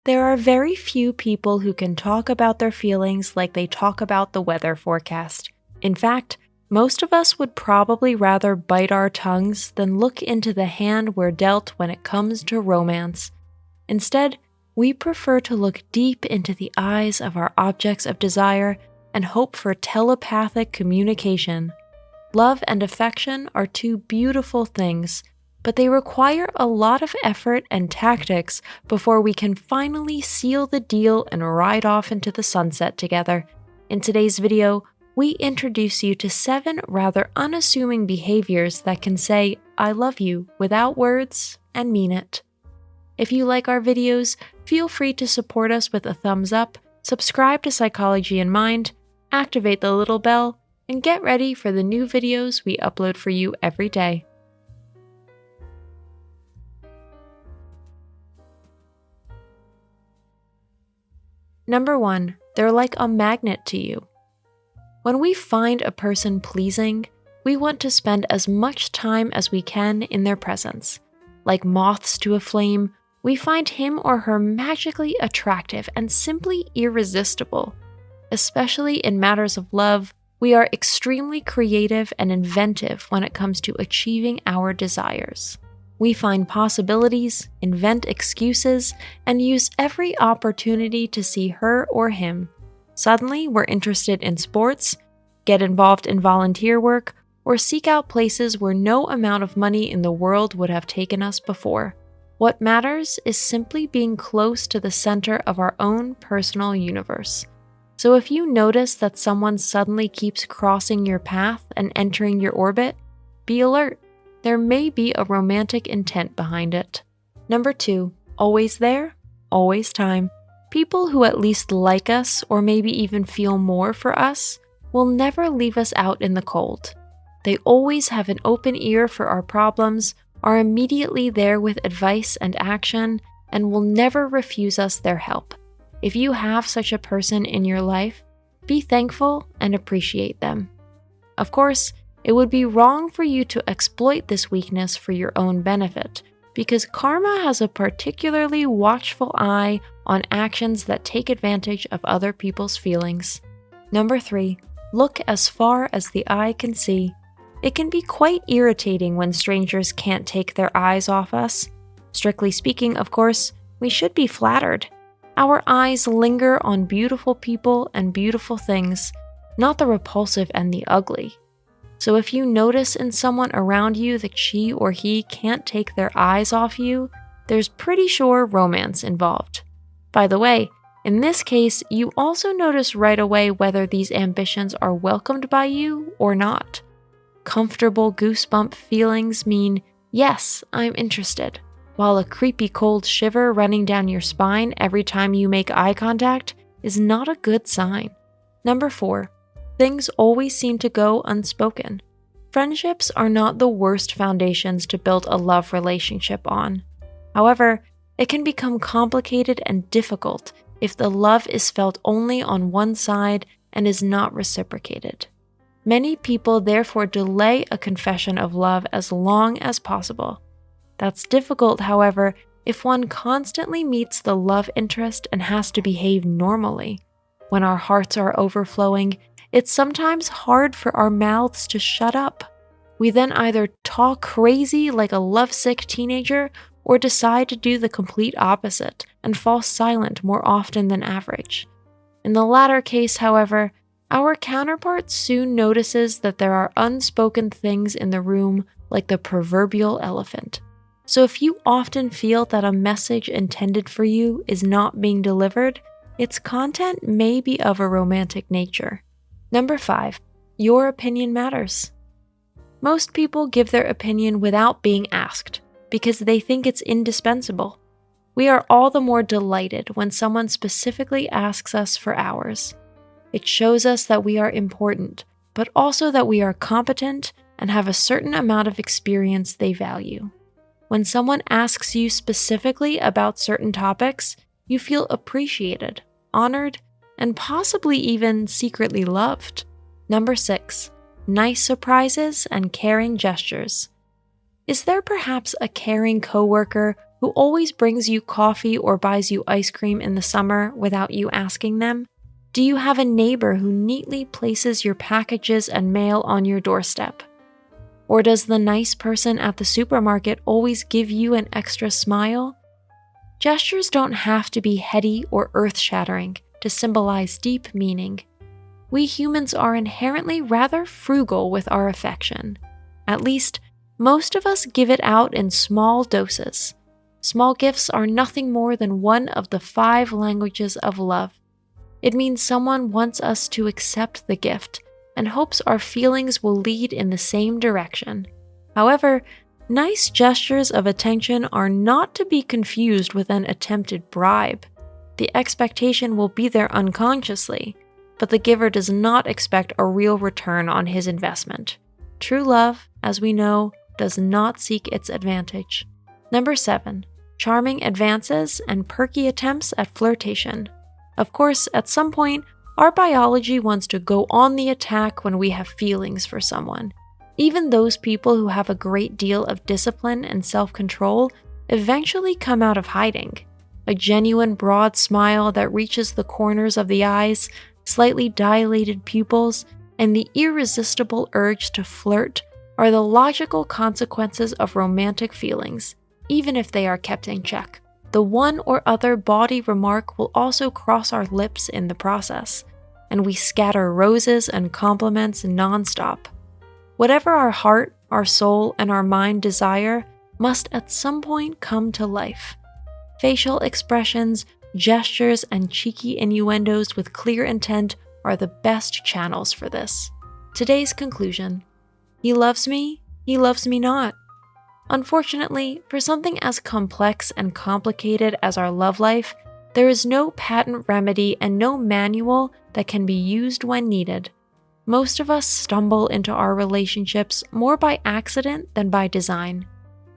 There are very few people who can talk about their feelings like they talk about the weather forecast. In fact, most of us would probably rather bite our tongues than look into the hand we're dealt when it comes to romance. Instead, we prefer to look deep into the eyes of our objects of desire and hope for telepathic communication. Love and affection are two beautiful things, but they require a lot of effort and tactics before we can finally seal the deal and ride off into the sunset together. In today's video, we introduce you to 7 rather unassuming behaviors that can say, "I love you" without words and mean it. If you like our videos, feel free to support us with a thumbs up, subscribe to Psychology in Mind, activate the little bell, and get ready for the new videos we upload for you every day. Number 1, they're like a magnet to you. When we find a person pleasing, we want to spend as much time as we can in their presence. Like moths to a flame, we find him or her magically attractive and simply irresistible. Especially in matters of love, we are extremely creative and inventive when it comes to achieving our desires. We find possibilities, invent excuses, and use every opportunity to see her or him. Suddenly, we're interested in sports, get involved in volunteer work, or seek out places where no amount of money in the world would have taken us before. What matters is simply being close to the center of our own personal universe. So if you notice that someone suddenly keeps crossing your path and entering your orbit, be alert. There may be a romantic intent behind it. Number 2, always there, always time. People who at least like us or maybe even feel more for us will never leave us out in the cold. They always have an open ear for our problems, are immediately there with advice and action, and will never refuse us their help. If you have such a person in your life, be thankful and appreciate them. Of course, it would be wrong for you to exploit this weakness for your own benefit, because karma has a particularly watchful eye on actions that take advantage of other people's feelings. Number 3, look as far as the eye can see. It can be quite irritating when strangers can't take their eyes off us. Strictly speaking, of course, we should be flattered. Our eyes linger on beautiful people and beautiful things, not the repulsive and the ugly. So if you notice in someone around you that she or he can't take their eyes off you, there's pretty sure romance involved. By the way, in this case, you also notice right away whether these ambitions are welcomed by you or not. Comfortable goosebump feelings mean, yes, I'm interested, while a creepy cold shiver running down your spine every time you make eye contact is not a good sign. Number 4, things always seem to go unspoken. Friendships are not the worst foundations to build a love relationship on. However, it can become complicated and difficult if the love is felt only on one side and is not reciprocated. Many people therefore delay a confession of love as long as possible. That's difficult, however, if one constantly meets the love interest and has to behave normally. When our hearts are overflowing, it's sometimes hard for our mouths to shut up. We then either talk crazy like a lovesick teenager or decide to do the complete opposite and fall silent more often than average. In the latter case, however, our counterpart soon notices that there are unspoken things in the room like the proverbial elephant. So if you often feel that a message intended for you is not being delivered, its content may be of a romantic nature. Number 5, your opinion matters. Most people give their opinion without being asked, because they think it's indispensable. We are all the more delighted when someone specifically asks us for ours. It shows us that we are important, but also that we are competent and have a certain amount of experience they value. When someone asks you specifically about certain topics, you feel appreciated, honored, and possibly even secretly loved. Number 6, nice surprises and caring gestures. Is there perhaps a caring coworker who always brings you coffee or buys you ice cream in the summer without you asking them? Do you have a neighbor who neatly places your packages and mail on your doorstep? Or does the nice person at the supermarket always give you an extra smile? Gestures don't have to be heady or earth-shattering to symbolize deep meaning. We humans are inherently rather frugal with our affection. At least, most of us give it out in small doses. Small gifts are nothing more than one of the 5 languages of love. It means someone wants us to accept the gift and hopes our feelings will lead in the same direction. However, nice gestures of attention are not to be confused with an attempted bribe. The expectation will be there unconsciously, but the giver does not expect a real return on his investment. True love, as we know, does not seek its advantage. Number 7. Charming advances and perky attempts at flirtation. Of course, at some point, our biology wants to go on the attack when we have feelings for someone. Even those people who have a great deal of discipline and self-control eventually come out of hiding. A genuine broad smile that reaches the corners of the eyes, slightly dilated pupils, and the irresistible urge to flirt are the logical consequences of romantic feelings, even if they are kept in check. The one or other body remark will also cross our lips in the process, and we scatter roses and compliments nonstop. Whatever our heart, our soul, and our mind desire must at some point come to life. Facial expressions, gestures, and cheeky innuendos with clear intent are the best channels for this. Today's conclusion: he loves me not. Unfortunately, for something as complex and complicated as our love life, there is no patent remedy and no manual that can be used when needed. Most of us stumble into our relationships more by accident than by design.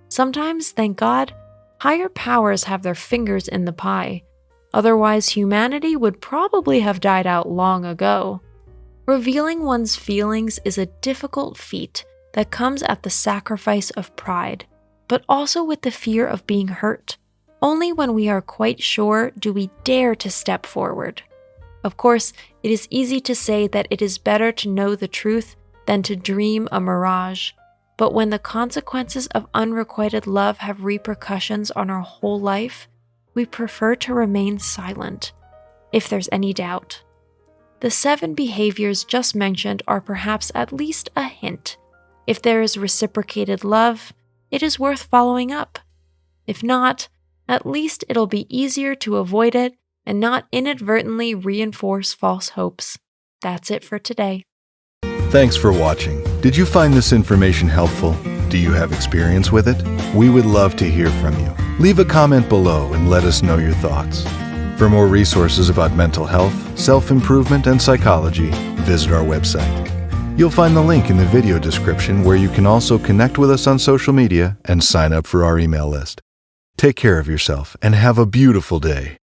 Sometimes, thank God, higher powers have their fingers in the pie. Otherwise, humanity would probably have died out long ago. Revealing one's feelings is a difficult feat that comes at the sacrifice of pride, but also with the fear of being hurt. Only when we are quite sure do we dare to step forward. Of course, it is easy to say that it is better to know the truth than to dream a mirage. But when the consequences of unrequited love have repercussions on our whole life, we prefer to remain silent, if there's any doubt. The 7 behaviors just mentioned are perhaps at least a hint. If there is reciprocated love, it is worth following up. If not, at least it'll be easier to avoid it and not inadvertently reinforce false hopes. That's it for today. Thanks for watching. Did you find this information helpful? Do you have experience with it? We would love to hear from you. Leave a comment below and let us know your thoughts. For more resources about mental health, self-improvement, and psychology, visit our website. You'll find the link in the video description where you can also connect with us on social media and sign up for our email list. Take care of yourself and have a beautiful day.